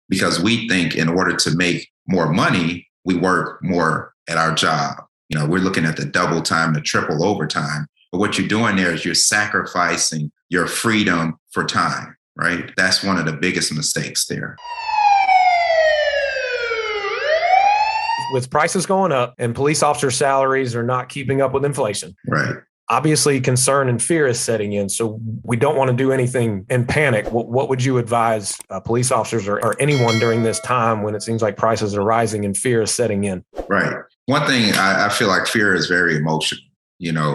because we think in order to make more money, we work more at our job. We're looking at the double time, the triple overtime. But what you're doing there is you're sacrificing your freedom for time, right? That's one of the biggest mistakes there. With prices going up and police officer salaries are not keeping up with inflation. Right. Obviously, concern and fear is setting in. So we don't want to do anything in panic. What would you advise police officers or anyone during this time when it seems like prices are rising and fear is setting in? Right. One thing, I feel like fear is very emotional,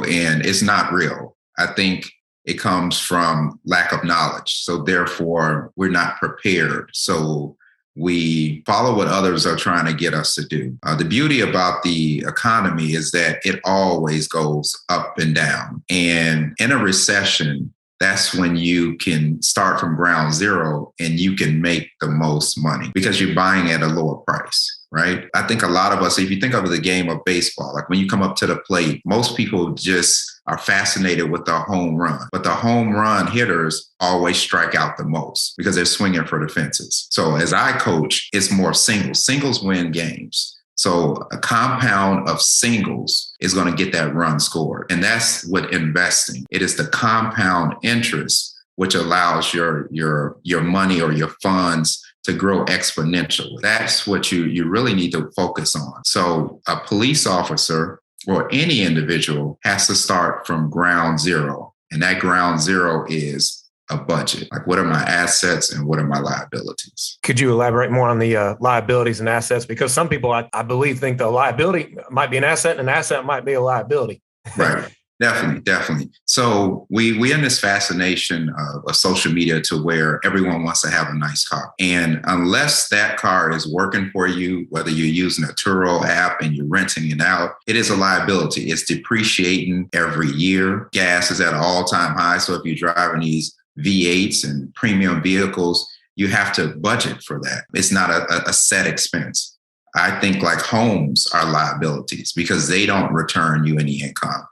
and it's not real. I think it comes from lack of knowledge. So therefore, we're not prepared. So we follow what others are trying to get us to do. The beauty about the economy is that it always goes up and down. And in a recession, that's when you can start from ground zero and you can make the most money because you're buying at a lower price, right? I think a lot of us, if you think of the game of baseball, like when you come up to the plate, most people just are fascinated with the home run. But the home run hitters always strike out the most because they're swinging for the fences. So as I coach, it's more singles. Singles win games. So a compound of singles is going to get that run scored. And that's what investing. It is the compound interest which allows your money or your funds to grow exponentially. That's what you really need to focus on. So a police officer or any individual has to start from ground zero. And that ground zero is a budget. Like, what are my assets and what are my liabilities? Could you elaborate more on the liabilities and assets? Because some people, I believe, think the liability might be an asset and an asset might be a liability. Right. Definitely. So we in this fascination of social media to where everyone wants to have a nice car. And unless that car is working for you, whether you're using a Turo app and you're renting it out, it is a liability. It's depreciating every year. Gas is at an all-time high. So if you're driving these V8s and premium vehicles, you have to budget for that. It's not a set expense. I think like homes are liabilities because they don't return you any income.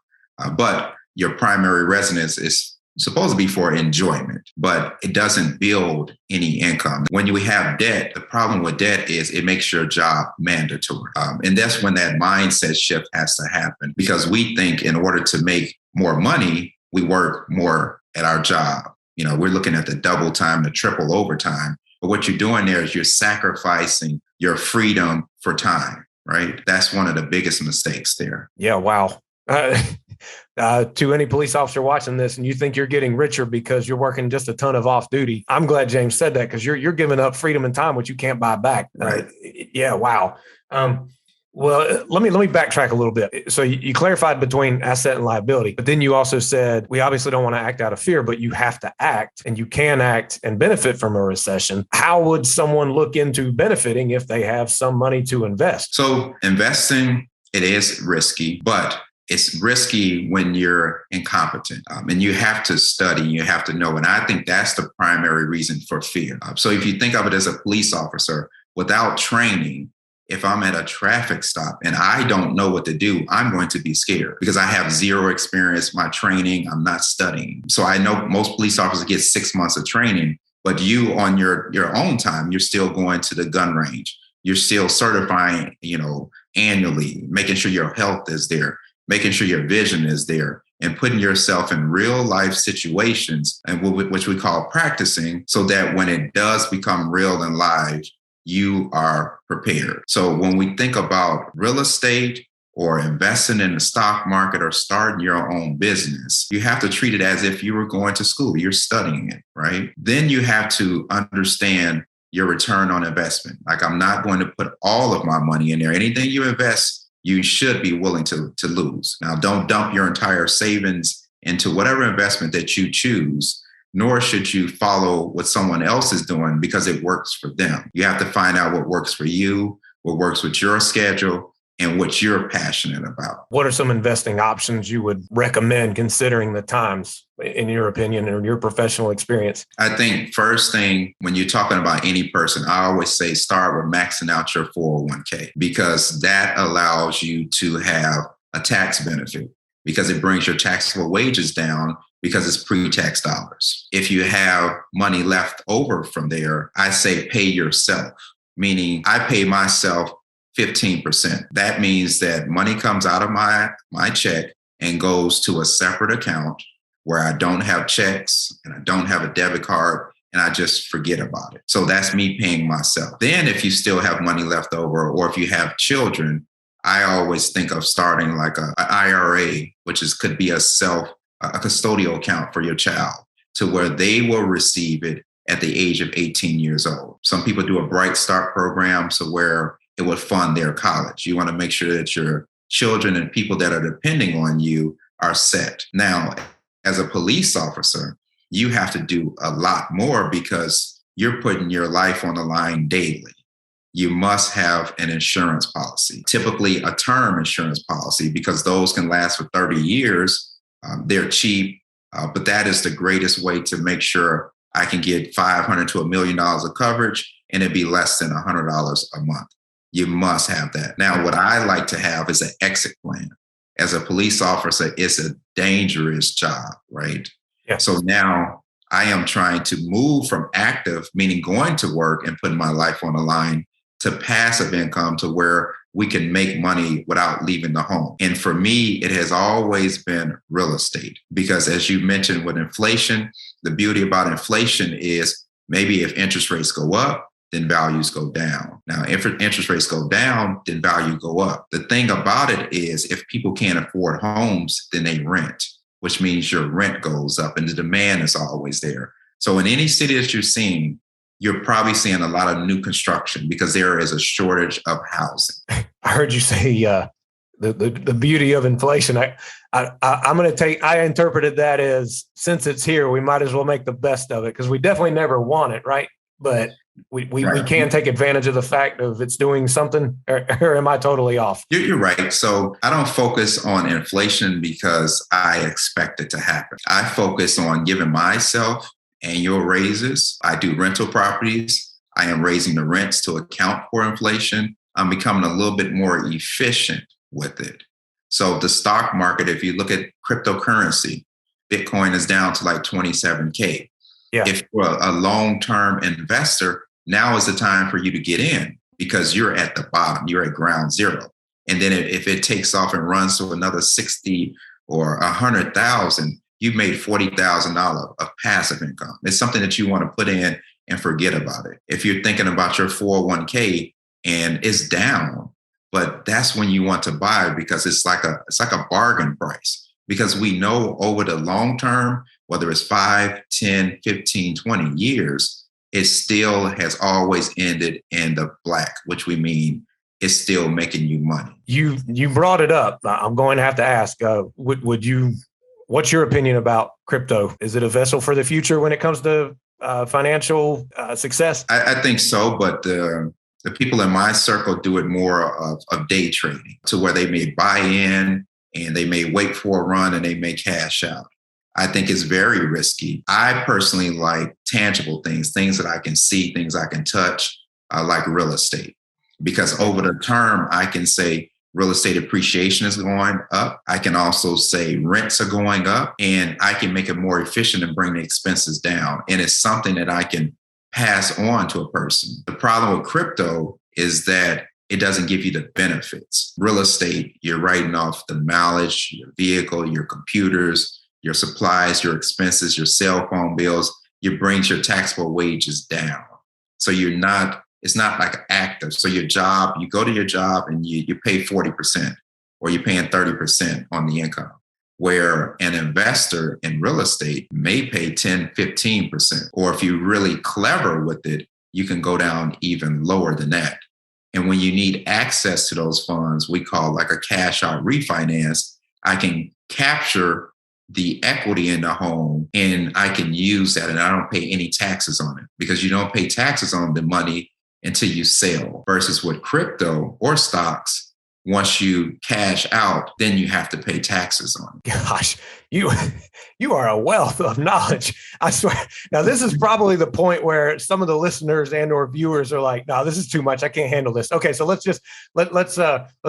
But your primary residence is supposed to be for enjoyment, but it doesn't build any income. When you have debt, the problem with debt is it makes your job mandatory. And that's when that mindset shift has to happen because we think in order to make more money, we work more at our job. We're looking at the double time, the triple overtime. But what you're doing there is you're sacrificing your freedom for time, right? That's one of the biggest mistakes there. Yeah, wow. To any police officer watching this and you think you're getting richer because you're working just a ton of off duty, I'm glad James said that because you're giving up freedom and time, which you can't buy back. Right. Yeah. Wow. Well, let me backtrack a little bit. So you clarified between asset and liability, but then you also said, we obviously don't want to act out of fear, but you have to act and you can act and benefit from a recession. How would someone look into benefiting if they have some money to invest? So investing, it is risky, but it's risky when you're incompetent and you have to study, you have to know. And I think that's the primary reason for fear. So if you think of it as a police officer, without training, if I'm at a traffic stop and I don't know what to do, I'm going to be scared because I have zero experience, my training, I'm not studying. So I know most police officers get 6 months of training, but you on your own time, you're still going to the gun range. You're still certifying, annually, making sure your health is there, making sure your vision is there, and putting yourself in real life situations, and which we call practicing, so that when it does become real and live, you are prepared. So when we think about real estate or investing in the stock market or starting your own business, you have to treat it as if you were going to school, you're studying it, right? Then you have to understand your return on investment. Like, I'm not going to put all of my money in there. Anything you invest, you should be willing to lose. Now, don't dump your entire savings into whatever investment that you choose, nor should you follow what someone else is doing because it works for them. You have to find out what works for you, what works with your schedule, and what you're passionate about. What are some investing options you would recommend considering the times, in your opinion, or your professional experience? I think first thing, when you're talking about any person, I always say start with maxing out your 401k because that allows you to have a tax benefit. because it brings your taxable wages down because it's pre-tax dollars. If you have money left over from there, I say pay yourself, meaning I pay myself 15%. That means that money comes out of my check and goes to a separate account where I don't have checks and I don't have a debit card and I just forget about it. So that's me paying myself. Then if you still have money left over, or if you have children, I always think of starting like an IRA, which could be a custodial account for your child, to where they will receive it at the age of 18 years old. Some people do a Bright Start program, so where it would fund their college. You want to make sure that your children and people that are depending on you are set. Now, as a police officer, you have to do a lot more because you're putting your life on the line daily. You must have an insurance policy, typically a term insurance policy, because those can last for 30 years. They're cheap, but that is the greatest way to make sure I can get $500 to $1 million of coverage and it'd be less than $100 a month. You must have that. Now, what I like to have is an exit plan. As a police officer, it's a dangerous job, right? Yeah. So now I am trying to move from active, meaning going to work and putting my life on the line, to passive income, to where we can make money without leaving the home. And for me, it has always been real estate, because as you mentioned with inflation, the beauty about inflation is maybe if interest rates go up, then values go down. Now, if interest rates go down, then value go up. The thing about it is if people can't afford homes, then they rent, which means your rent goes up and the demand is always there. So in any city that you're seeing, you're probably seeing a lot of new construction because there is a shortage of housing. I heard you say the beauty of inflation. I interpreted that as, since it's here, we might as well make the best of it, because we definitely never want it, right? But we can take advantage of the fact of it's doing something, or am I totally off? You're right. So I don't focus on inflation because I expect it to happen. I focus on giving myself annual raises. I do rental properties. I am raising the rents to account for inflation. I'm becoming a little bit more efficient with it. So the stock market, if you look at cryptocurrency, Bitcoin is down to like 27K. Yeah. If you're a long-term investor, now is the time for you to get in, because you're at the bottom, you're at ground zero. And then if it takes off and runs to another 60 or 100,000, you've made $40,000 of passive income. It's something that you want to put in and forget about it. If you're thinking about your 401k and it's down, but that's when you want to buy, because it's like a bargain price, because we know over the long term, whether it's 5, 10, 15, 20 years, it still has always ended in the black, which we mean it's still making you money. You brought it up. I'm going to have to ask, what's your opinion about crypto? Is it a vessel for the future when it comes to financial success? I think so, but the people in my circle do it more of day trading, to where they may buy in and they may wait for a run and they may cash out. I think it's very risky. I personally like tangible things that I can see, things I can touch, like real estate, because over the term, I can say real estate appreciation is going up. I can also say rents are going up, and I can make it more efficient and bring the expenses down. And it's something that I can pass on to a person. The problem with crypto is that it doesn't give you the benefits. Real estate, you're writing off the mileage, your vehicle, your computers, your supplies, your expenses, your cell phone bills. It brings your taxable wages down. So it's not like active. So your job, you go to your job and you pay 40%, or you're paying 30% on the income, where an investor in real estate may pay 10, 15%. Or if you're really clever with it, you can go down even lower than that. And when you need access to those funds, we call like a cash out refinance, I can capture the equity in the home and I can use that, and I don't pay any taxes on it, because you don't pay taxes on the money until you sell. Versus with crypto or stocks, once you cash out, then you have to pay taxes on it. Gosh, you are a wealth of knowledge. I swear. Now, this is probably the point where some of the listeners and or viewers are like, "No, this is too much. I can't handle this." Okay, so let's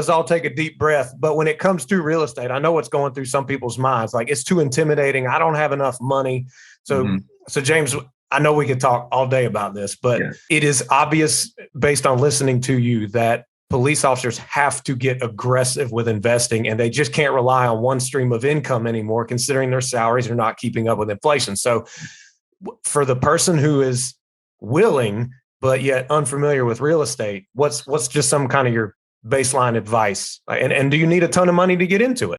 all take a deep breath. But when it comes to real estate, I know what's going through some people's minds. Like, it's too intimidating. I don't have enough money. So James, I know we could talk all day about this, but it is obvious based on listening to you that police officers have to get aggressive with investing, and they just can't rely on one stream of income anymore, considering their salaries are not keeping up with inflation. So for the person who is willing, but yet unfamiliar with real estate, what's just some kind of your baseline advice? And do you need a ton of money to get into it?